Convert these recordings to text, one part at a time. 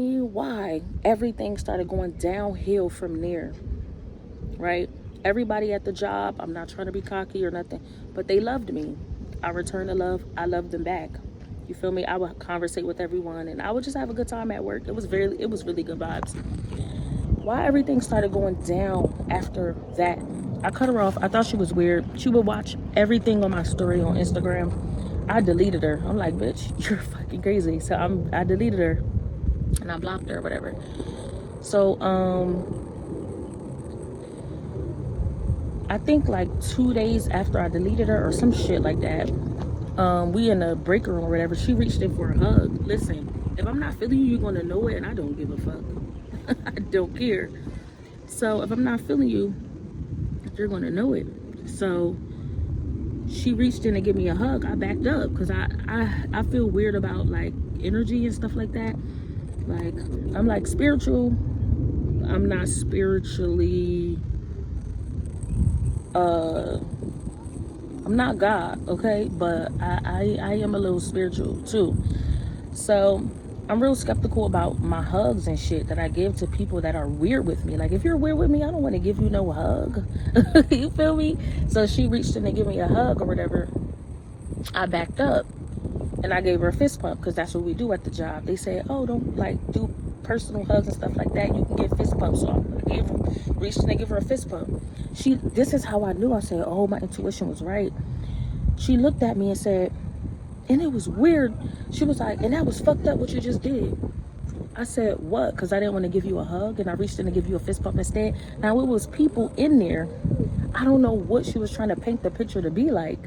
why everything started going downhill from there, right? Everybody at the job, I'm not trying to be cocky or nothing, but they loved me. I returned the love. I loved them back. You feel me? I would conversate with everyone and I would just have a good time at work. It was really good vibes. Why everything started going down after that? I cut her off. I thought she was weird. She would watch everything on my story on Instagram. I deleted her. I'm like, bitch, you're fucking crazy. So I deleted her and I blocked her or whatever. So I think like 2 days after I deleted her or some shit like that, we in the break room or whatever, she reached in for a hug. Listen, if I'm not feeling you, you're gonna know it, and I don't give a fuck. I don't care. So if I'm not feeling you, you're gonna know it. So she reached in to give me a hug. I backed up because I feel weird about like energy and stuff like that. Like I'm like spiritual. I'm not spiritually I'm not God, okay, but I am a little spiritual too. So I'm real skeptical about my hugs and shit that I give to people that are weird with me. Like if you're weird with me, I don't want to give you no hug. You feel me? So she reached in to give me a hug or whatever. I backed up and I gave her a fist pump because that's what we do at the job. They say, oh, don't like do personal hugs and stuff like that. You can get fist pumps. So I reached in to give her a fist pump. This is how I knew. I said, oh, my intuition was right. She looked at me and said, and it was weird. She was like, and that was fucked up what you just did. I said, what? Because I didn't want to give you a hug and I reached in to give you a fist pump instead. Now, it was people in there. I don't know what she was trying to paint the picture to be like,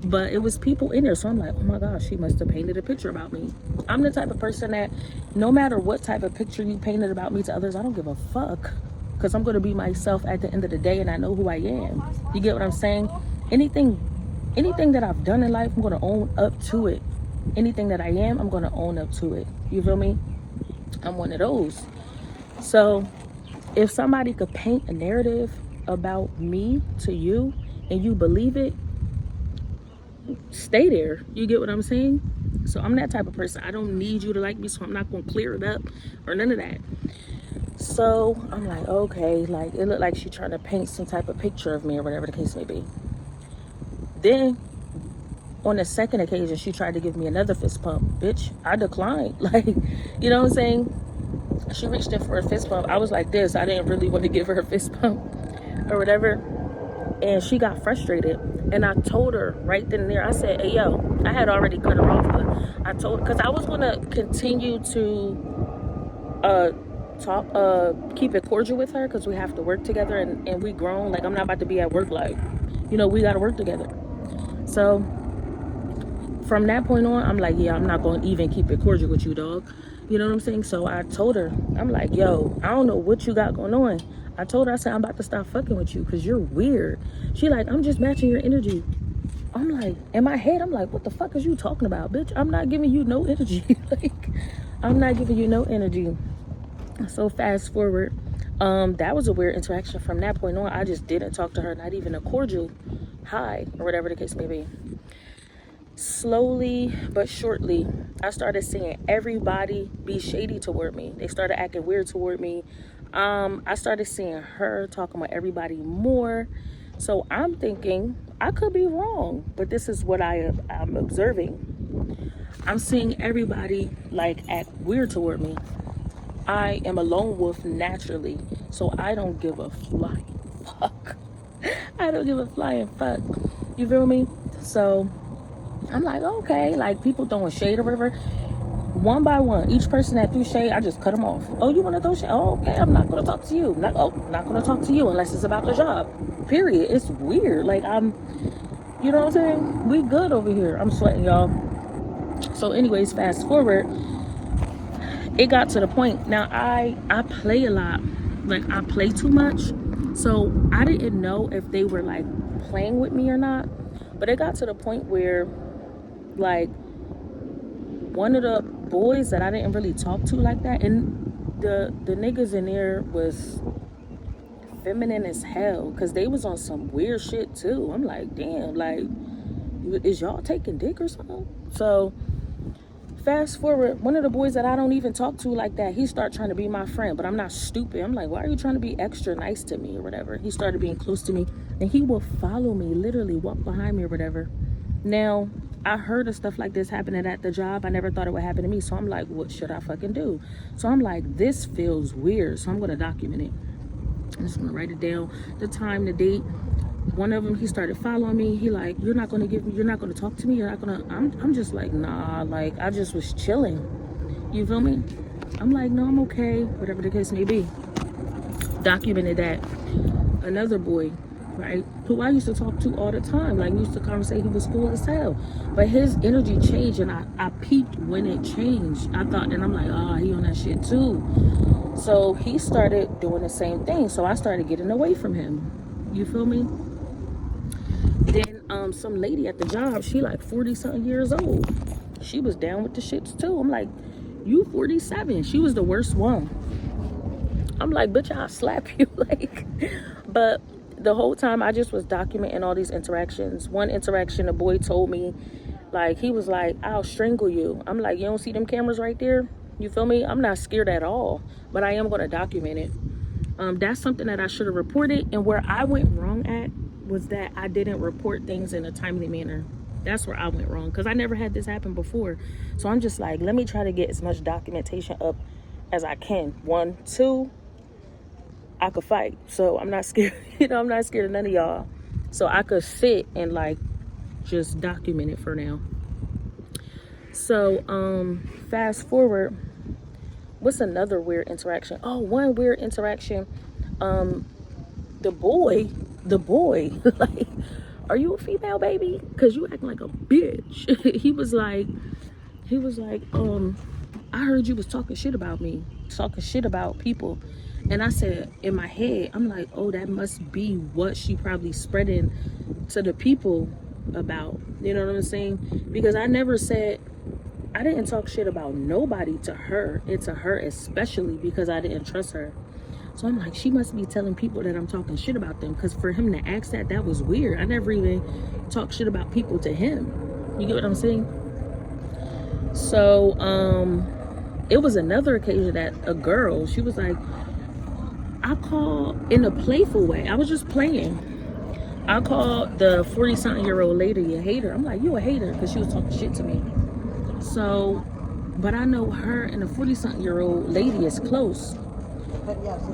but it was people in there. So I'm like, oh my gosh, she must have painted a picture about me. I'm the type of person that no matter what type of picture you painted about me to others, I don't give a fuck. Because I'm going to be myself at the end of the day and I know who I am. You get what I'm saying? Anything that I've done in life, I'm going to own up to it. Anything that I am, I'm going to own up to it. You feel me? I'm one of those. So if somebody could paint a narrative about me to you and you believe it, stay there. You get what I'm saying? So I'm that type of person. I don't need you to like me, so I'm not going to clear it up or none of that. So I'm like, okay, like it looked like she trying to paint some type of picture of me or whatever the case may be. Then on the second occasion, she tried to give me another fist pump. Bitch, I declined. Like, you know what I'm saying? She reached in for a fist pump. I was like this. I didn't really want to give her a fist pump or whatever. And she got frustrated. And I told her right then and there, I said, hey, yo, I had already cut her off. But I told her, because I was going to continue to keep it cordial with her because we have to work together and we grown. Like, I'm not about to be at work like, you know, we got to work together. So from that point on, I'm like, yeah, I'm not going to even keep it cordial with you, dog. You know what I'm saying? So I told her, I'm like, yo, I don't know what you got going on. I told her, I said, I'm about to stop fucking with you because you're weird. She like, I'm just matching your energy. I'm like, in my head, I'm like, what the fuck is you talking about, bitch? I'm not giving you no energy. Like, I'm not giving you no energy. So fast forward, that was a weird interaction. From that point on, I just didn't talk to her, not even a cordial hi or whatever the case may be. Slowly but surely, I started seeing everybody be shady toward me. They started acting weird toward me. I started seeing her talking about everybody more. So I'm thinking, I could be wrong, but this is what I'm observing. I'm seeing everybody like act weird toward me. I am a lone wolf naturally, so I don't give a flying fuck. I don't give a flying fuck. You feel me? So I'm like, okay, like people throwing shade or whatever. One by one, each person that threw shade, I just cut them off. Oh, you want to throw shade? Oh, okay, I'm not going to talk to you. Not going to talk to you unless it's about the job. Period. It's weird. Like, you know what I'm saying? We good over here. I'm sweating, y'all. So anyways, fast forward. It got to the point. Now, I play a lot. Like, I play too much. So I didn't know if they were, like, playing with me or not. But it got to the point where, like, one of the boys that I didn't really talk to like that, and the niggas in there was feminine as hell because they was on some weird shit too. I'm like, damn, like, is y'all taking dick or something? So fast forward, one of the boys that I don't even talk to like that, he started trying to be my friend, but I'm not stupid. I'm like, why are you trying to be extra nice to me or whatever? He started being close to me, and he will follow me, literally walk behind me or whatever. Now, I heard of stuff like this happening at the job. I never thought it would happen to me. So I'm like, what should I fucking do? So I'm like, this feels weird. So I'm going to document it. I'm just going to write it down. The time, the date. One of them, he started following me. He like, you're not going to talk to me. You're not going to, I'm just like, nah, like, I just was chilling. You feel me? I'm like, no, I'm okay. Whatever the case may be. Documented that. Another boy, right, who I used to talk to all the time, like, we used to conversate, he was cool as hell, but his energy changed, and I peeped when it changed. I thought, and I'm like, he on that shit too. So he started doing the same thing, so I started getting away from him. You feel me? Then some lady at the job, she like 40 something years old, she was down with the shits too. I'm like, you 47. She was the worst one. I'm like, bitch, I'll slap you. Like, but the whole time I just was documenting all these interactions. One interaction, a boy told me, like, he was like, I'll strangle you. I'm like, you don't see them cameras right there? You feel me? I'm not scared at all, but I am going to document it. That's something that I should have reported. And where I went wrong at was that I didn't report things in a timely manner. That's where I went wrong, because I never had this happen before. So I'm just like, let me try to get as much documentation up as I can. 1, 2, I could fight, so I'm not scared. I'm not scared of none of y'all. So I could sit and like just document it for now. So fast forward, what's another weird interaction? One weird interaction. The boy, like, are you a female, baby? Because you acting like a bitch. he was like, I heard you was talking shit about me, talking shit about people. And I said, in my head, I'm like, oh, that must be what she probably spreading to the people about. You know what I'm saying? Because I never said, I didn't talk shit about nobody to her. And to her especially, because I didn't trust her. So I'm like, she must be telling people that I'm talking shit about them. Because for him to ask that was weird. I never even talked shit about people to him. You get what I'm saying? So it was another occasion that a girl, she was like, I called in a playful way. I was just playing. I called the 40-something-year-old lady a hater. I'm like, you a hater, because she was talking shit to me. So, but I know her and the 40-something-year-old lady is close.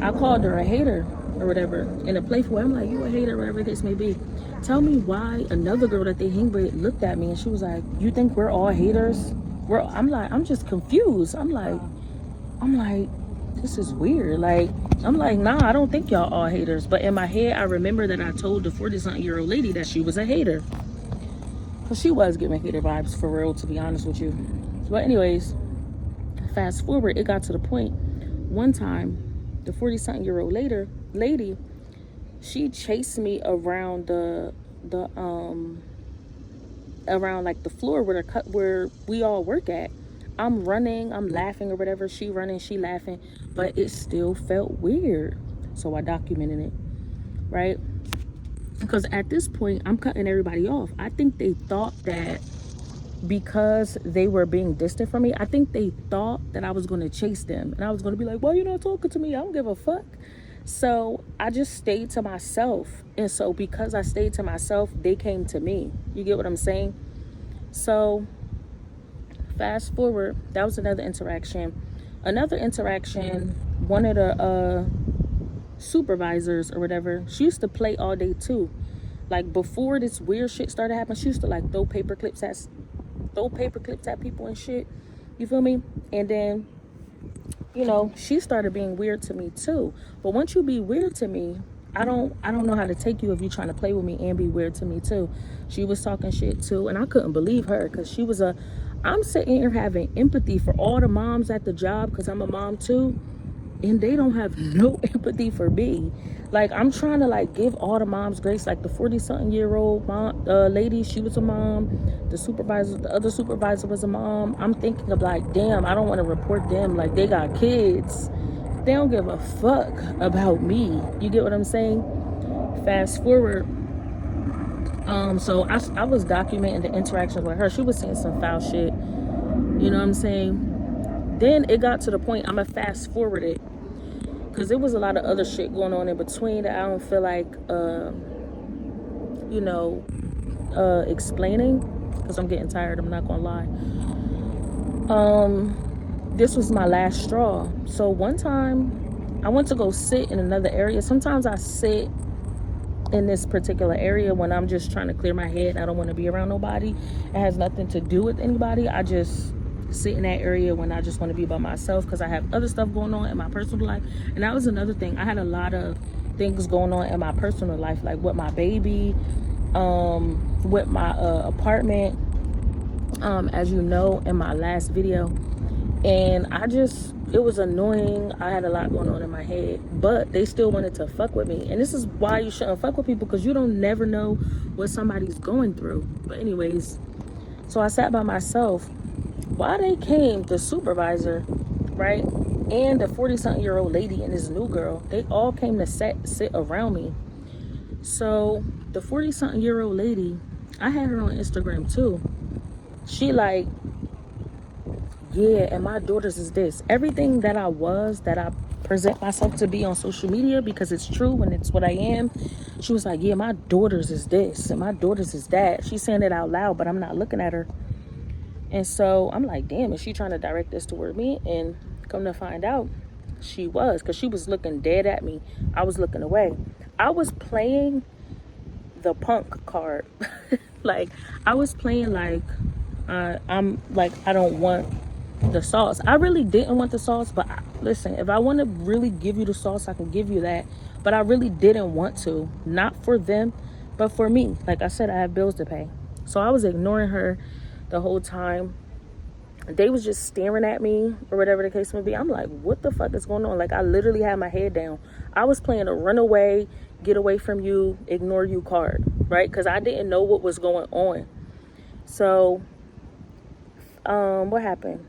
I called her a hater or whatever in a playful way. I'm like, you a hater, whatever the case may be. Tell me why another girl that they hang with looked at me and she was like, you think we're all haters? I'm like, I'm just confused. I'm like, this is weird. Like, I'm like, nah, I don't think y'all all haters. But in my head, I remember that I told the 40-something-year-old lady that she was a hater. Because she was giving hater vibes for real, to be honest with you. But anyways, fast forward, it got to the point. One time, the 40-something-year-old lady, she chased me around around like the floor where we all work at. I'm running, I'm laughing or whatever. She running, she laughing, but it still felt weird. So I documented it, right? Because at this point, I'm cutting everybody off. I think they thought that because they were being distant from me, I think they thought that I was going to chase them. And I was going to be like, why you not talking to me? I don't give a fuck. So I just stayed to myself. And so because I stayed to myself, they came to me. You get what I'm saying? So fast forward, that was another interaction. Another interaction, one of the supervisors or whatever, she used to play all day too. Like before this weird shit started happening, she used to like throw paper clips at people and shit. You feel me? And then, she started being weird to me too. But once you be weird to me, I don't know how to take you if you're trying to play with me and be weird to me too. She was talking shit too, and I couldn't believe her because I'm sitting here having empathy for all the moms at the job because I'm a mom too, and they don't have no empathy for me. Like, I'm trying to like give all the moms grace. Like the 40-something-year-old mom, lady, she was a mom. The other supervisor was a mom. I'm thinking of like, damn, I don't want to report them. Like, they got kids. They don't give a fuck about me. You get what I'm saying? Fast forward. So I was documenting the interactions with her. She was saying some foul shit. You know what I'm saying? Then it got to the point, I'm gonna fast forward it, because there was a lot of other shit going on in between that I don't feel like, you know, explaining, because I'm getting tired, I'm not gonna lie. This was my last straw. So one time I went to go sit in another area. Sometimes I sit in this particular area when I'm just trying to clear my head. I don't want to be around nobody. It has nothing to do with anybody. I just sit in that area when I just want to be by myself, because I have other stuff going on in my personal life. And that was another thing. I had a lot of things going on in my personal life, like with my baby, with my apartment, as you know, in my last video. And it was annoying. I had a lot going on in my head, but they still wanted to fuck with me. And this is why you shouldn't fuck with people, because you don't never know what somebody's going through. But anyways, so I sat by myself. While they came, the supervisor, right, and the 40-something-year-old lady and this new girl, they all came to sit around me. So the 40-something-year-old lady, I had her on Instagram too. She like, yeah, and my daughters is this. Everything that I present myself to be on social media, because it's true and it's what I am. She was like, yeah, my daughters is this and my daughters is that. She's saying it out loud, but I'm not looking at her. And so I'm like, damn, is she trying to direct this toward me? And come to find out, she was, because she was looking dead at me. I was looking away. I was playing the punk card. Like, I was playing like, I'm like, I don't want the sauce. I really didn't want the sauce, but listen, if I want to really give you the sauce, I can give you that. But I really didn't want to, not for them, but for me. Like I said, I have bills to pay. So I was ignoring her the whole time. They was just staring at me, or whatever the case may be. I'm like, what the fuck is going on? Like, I literally had my head down. I was playing a run away, get away from you, ignore you card, right? Because I didn't know what was going on. So what happened?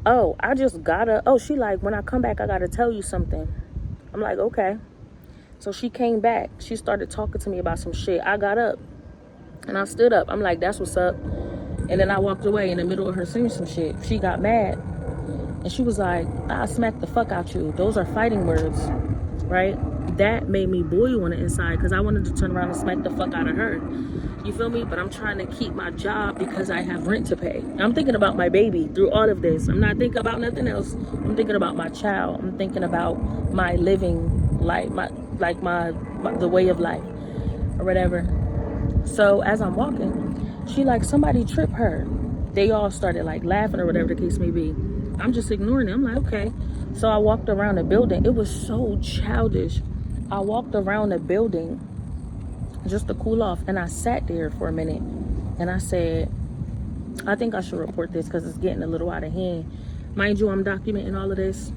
Oh, I just gotta, she like, when I come back, I gotta tell you something. I'm like, okay. So she came back. She started talking to me about some shit. I got up and I stood up. I'm like, that's what's up. And then I walked away in the middle of her saying some shit. She got mad and she was like, I smacked the fuck out you. Those are fighting words, right? That made me boil on the inside, because I wanted to turn around and smack the fuck out of her. You feel me? But I'm trying to keep my job because I have rent to pay. I'm thinking about my baby through all of this. I'm not thinking about nothing else. I'm thinking about my child. I'm thinking about my living life, the way of life or whatever. So as I'm walking, she like, somebody trip her. They all started like laughing or whatever the case may be. I'm just ignoring it. I'm like, okay. So I walked around the building. It was so childish. I walked around the building just to cool off, and I sat there for a minute, and I said, I think I should report this because it's getting a little out of hand. Mind you, I'm documenting all of this.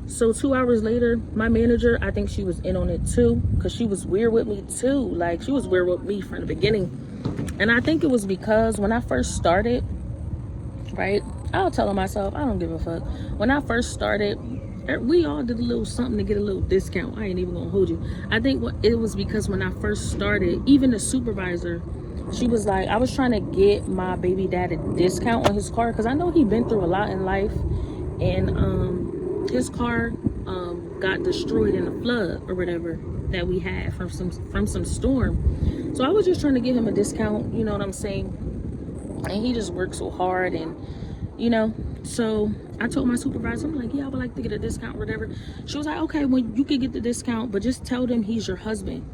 So 2 hours later, my manager, I think she was in on it too, because she was weird with me too. Like, she was weird with me from the beginning. And I think it was because when I first started, right, I'll tell myself, I don't give a fuck. When I first started, we all did a little something to get a little discount. I ain't even gonna hold you. I think it was because when I first started, even the supervisor, she was like, I was trying to get my baby dad a discount on his car, because I know he'd been through a lot in life, and his car got destroyed in a flood or whatever that we had from some storm. So I was just trying to give him a discount, you know what I'm saying? And he just worked so hard, and you know, so I told my supervisor, I'm like, yeah, I would like to get a discount or whatever. She was like, okay, well, you can get the discount, but just tell them he's your husband.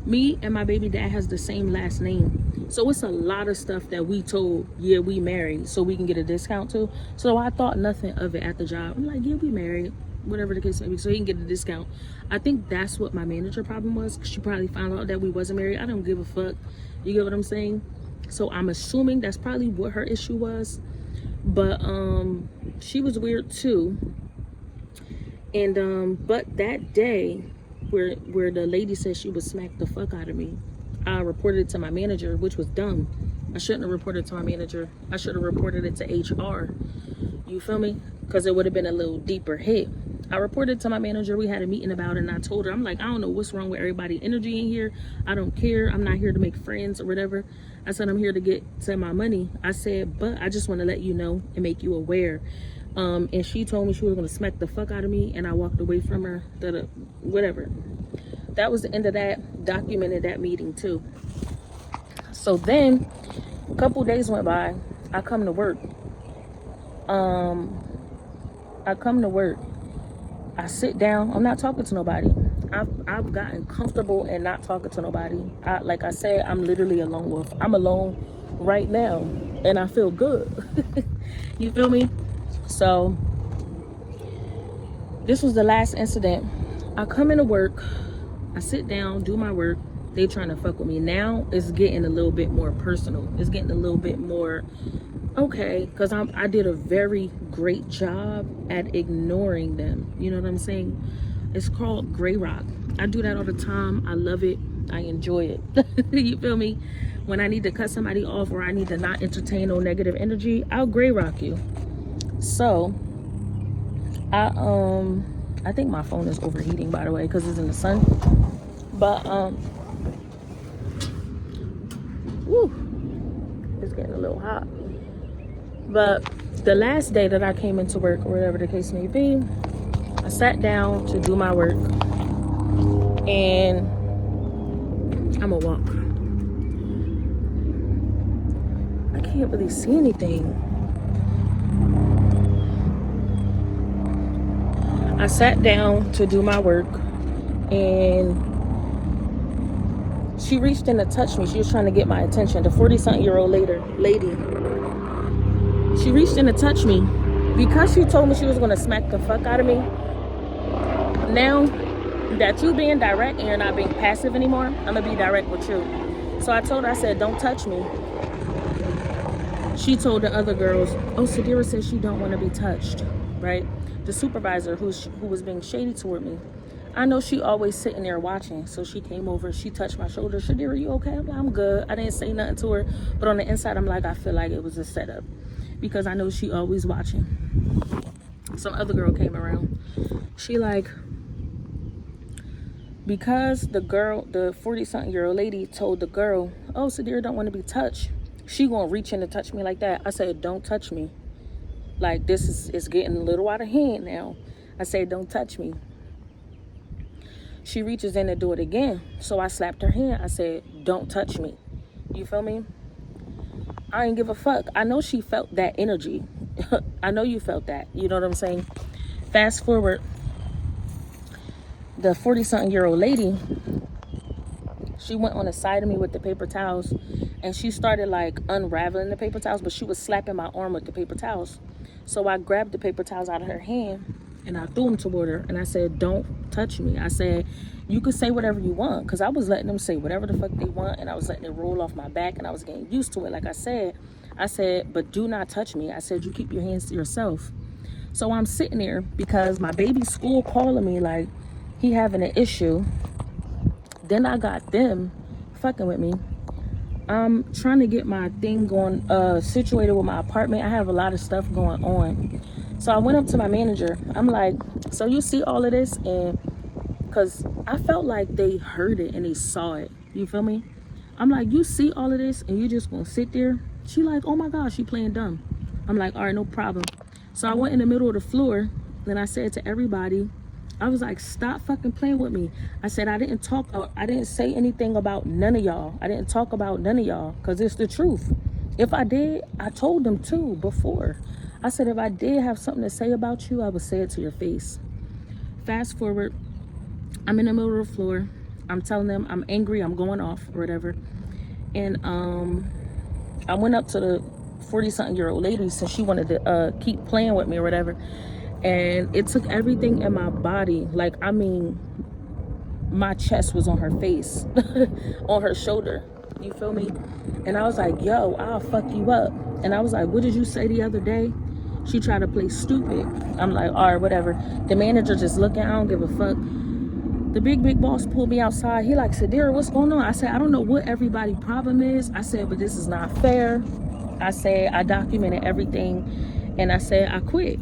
Me and my baby dad has the same last name. So it's a lot of stuff that we told, yeah, we married, so we can get a discount too. So I thought nothing of it at the job. I'm like, yeah, we married, whatever the case may be, so he can get a discount. I think that's what my manager problem was. She probably found out that we wasn't married. I don't give a fuck. You get what I'm saying? So I'm assuming that's probably what her issue was. But she was weird too. And but that day where the lady said she would smack the fuck out of me, I reported it to my manager, which was dumb. I shouldn't have reported it to my manager. I should have reported it to HR. You feel me? Because it would have been a little deeper hit. I reported to my manager. We had a meeting about it, and I told her, I'm like, I don't know what's wrong with everybody energy in here. I don't care. I'm not here to make friends or whatever. I said, I'm here to get to my money. I said, but I just want to let you know and make you aware. And she told me she was going to smack the fuck out of me, and I walked away from her. Whatever. That was the end of that. Documented that meeting too. So then a couple days went by. I come to work. I sit down. I'm not talking to nobody. I've gotten comfortable and not talking to nobody. Like I said, I'm literally a lone wolf. I'm alone right now, and I feel good. You feel me? So this was the last incident. I come into work. I sit down, do my work. They trying to fuck with me. Now it's getting a little bit more personal. It's getting a little bit more okay, because I did a very great job at ignoring them. You know what I'm saying? It's called gray rock. I do that all the time. I love it. I enjoy it. You feel me? When I need to cut somebody off or I need to not entertain no negative energy, I'll gray rock you. So I think my phone is overheating, by the way, because it's in the sun. But it's getting a little hot. But the last day that I came into work, or whatever the case may be, I sat down to do my work, and I'm gonna walk. I can't really see anything. I sat down to do my work, and she reached in to touch me. She was trying to get my attention. The 40-something-year-old lady. She reached in to touch me. Because she told me she was going to smack the fuck out of me, now that you being direct and you're not being passive anymore, I'm going to be direct with you. So I told her, I said, don't touch me. She told the other girls, oh, Sadira says she don't want to be touched, right? The supervisor who was being shady toward me. I know she always sitting there watching. So she came over, she touched my shoulder. Shadira, you okay? I'm like, I'm good. I didn't say nothing to her. But on the inside, I'm like, I feel like it was a setup. Because I know she always watching. Some other girl came around. She like, because the 40-something-year-old lady told the girl, oh, Sadira don't want to be touched. She gonna reach in to touch me like that. I said, don't touch me. Like, this is getting a little out of hand now. I said, don't touch me. She reaches in to do it again. So I slapped her hand. I said, don't touch me. You feel me? I ain't give a fuck. I know she felt that energy. I know you felt that. You know what I'm saying? Fast forward. The 40-something-year-old lady, she went on the side of me with the paper towels. And she started like unraveling the paper towels. But she was slapping my arm with the paper towels. So I grabbed the paper towels out of her hand. And I threw them toward her, and I said, don't touch me. I said, you could say whatever you want, because I was letting them say whatever the fuck they want, and I was letting it roll off my back, and I was getting used to it. Like I said, but do not touch me. I said, you keep your hands to yourself. So I'm sitting there because my baby's school calling me like he having an issue. Then I got them fucking with me. I'm trying to get my thing going, situated with my apartment. I have a lot of stuff going on. So I went up to my manager. I'm like, so you see all of this? And because I felt like they heard it and they saw it. You feel me? I'm like, you see all of this and you just gonna sit there? She like, oh my gosh, she playing dumb. I'm like, all right, no problem. So I went in the middle of the floor and I said to everybody, I was like, stop fucking playing with me. I said, I didn't say anything about none of y'all. I didn't talk about none of y'all because it's the truth. If I did, I told them too before. I said, if I did have something to say about you, I would say it to your face. Fast forward, I'm in the middle of the floor. I'm telling them I'm angry, I'm going off or whatever. And I went up to the 40-something-year-old lady since she wanted to keep playing with me or whatever. And it took everything in my body. Like, I mean, my chest was on her face, on her shoulder. You feel me? And I was like, yo, I'll fuck you up. And I was like, what did you say the other day? She tried to play stupid. I'm like, all right, whatever. The manager just looking, I don't give a fuck. The big boss pulled me outside. He like, Sadira, what's going on? I said, I don't know what everybody's problem is. I said, but this is not fair. I said, I documented everything. And I said, I quit.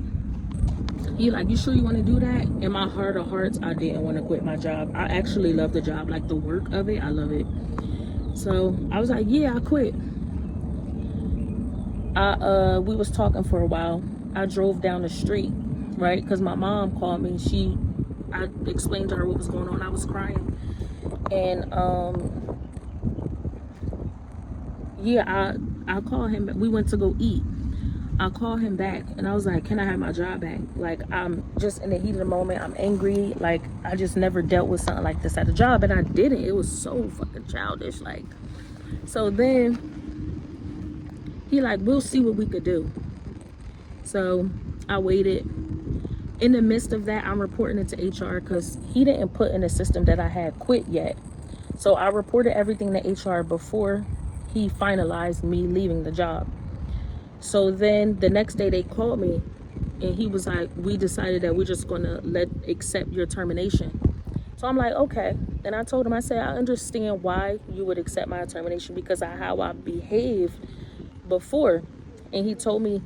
He like, you sure you want to do that? In my heart of hearts, I didn't want to quit my job. I actually love the job, like the work of it, I love it. So I was like, yeah, I quit. We was talking for a while. I drove down the street, right? Because my mom called me. I explained to her what was going on. I was crying. And yeah, I called him. We went to go eat. I called him back and I was like, can I have my job back? Like, I'm just in the heat of the moment. I'm angry. Like, I just never dealt with something like this at a job, and I didn't. It was so fucking childish. Like, so then he like, we'll see what we could do. So I waited. In the midst of that, I'm reporting it to HR because he didn't put in the system that I had quit yet. So I reported everything to HR before he finalized me leaving the job. So then the next day they called me and he was like, we decided that we're just gonna accept your termination. So I'm like, okay. And I told him, I said, I understand why you would accept my termination because of how I behaved before. And he told me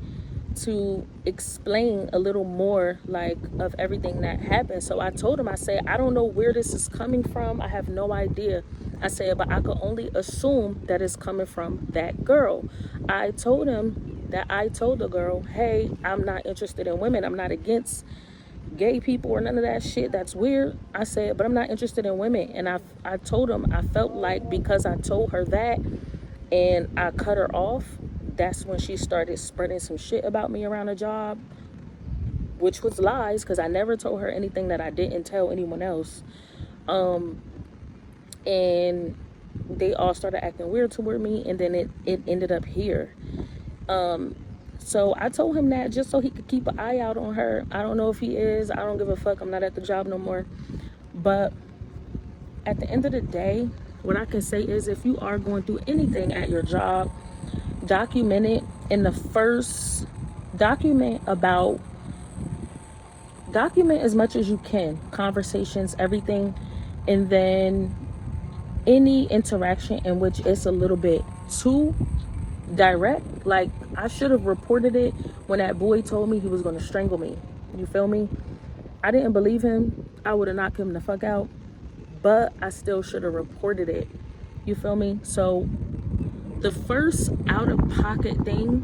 to explain a little more, like, of everything that happened. So I told him, I said, I don't know where this is coming from. I have no idea. I said, but I could only assume that it's coming from that girl. I told him that I told the girl, hey, I'm not interested in women. I'm not against gay people or none of that shit. That's weird. I said, but I'm not interested in women. And I told him I felt like because I told her that and I cut her off, that's when she started spreading some shit about me around the job, which was lies because I never told her anything that I didn't tell anyone else. And they all started acting weird toward me, and then it ended up here. So I told him that just so he could keep an eye out on her. I don't know if he is. I don't give a fuck. I'm not at the job no more. But at the end of the day, what I can say is if you are going through anything at your job, document it. In the first, document as much as you can, conversations, everything, and then any interaction in which it's a little bit too direct. Like, I should have reported it when that boy told me he was going to strangle me. You feel me? I didn't believe him. I would have knocked him the fuck out, but I still should have reported it. You feel me? So the first out-of-pocket thing,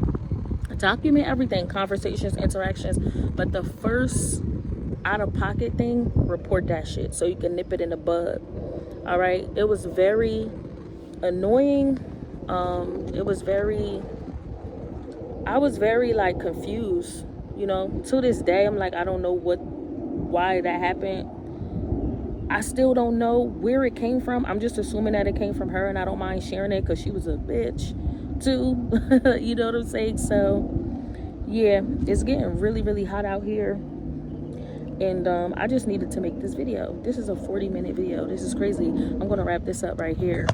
document everything, conversations, interactions, but the first out-of-pocket thing, report that shit so you can nip it in the bud. All right? It was very annoying. I was very like confused, you know. To this day, I'm like, I don't know why that happened. I still don't know where it came from. I'm just assuming that it came from her, and I don't mind sharing it because she was a bitch too. You know what I'm saying? So yeah, it's getting really, really hot out here, and I just needed to make this video. This is a 40-minute video. This is crazy. I'm gonna wrap this up right here.